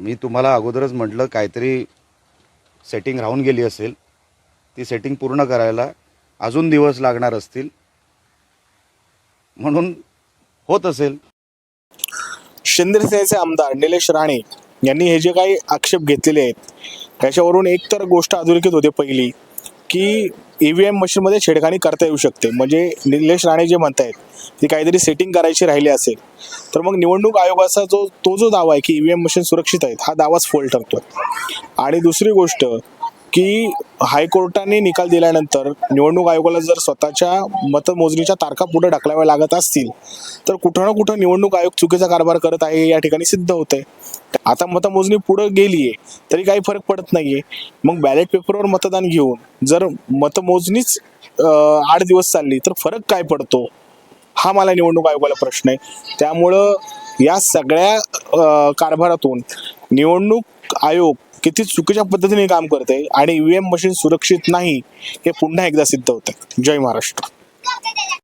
मी तुम्हाला अगोदरच म्हटलं काहीतरी सेटिंग राहून गेली असेल, ती सेटिंग पूर्ण करायला अजून दिवस लागणार असतील, म्हणून होत असेल. शिंदे सेनेचे आमदार निलेश राणे यांनी हे जे काही आक्षेप घेतलेले आहेत त्याच्यावरून एक तर गोष्ट अधोरेखित होते पहिली की ईव्हीएम मशीनमध्ये छेडखानी करता येऊ शकते. म्हणजे निलेश राणे जे म्हणतायत ती काहीतरी सेटिंग करायची राहिली असेल तर मग निवडणूक आयोगाचा जो दावा आहे की ईव्हीएम मशीन सुरक्षित आहेत हा दावाच फोल ठरतो. आणि दुसरी गोष्ट की हायकोर्टाने निकाल दिल्यानंतर निवडणूक आयोगाला जर स्वतःच्या मतमोजणीच्या तारखा पुढे ढकलाव्या लागत असतील तर कुठं ना कुठं निवडणूक आयोग चुकीचा कारभार करत आहे या ठिकाणी सिद्ध होतंय. आता मतमोजणी पुढे गेलीये तरी काही फरक पडत नाहीये. मग बॅलेट पेपरवर मतदान घेऊन जर मतमोजणीच 8 दिवस चालली तर फरक काय पडतो हा मला निवडणूक आयोगाला प्रश्न आहे. त्यामुळं या सगळ्या कारभारातून निवडणूक आयोग किती चुकीच्या पद्धतीने काम करते आणि ईव्हीएम मशीन सुरक्षित नाही हे पुन्हा एकदा सिद्ध होतंय. जय महाराष्ट्र.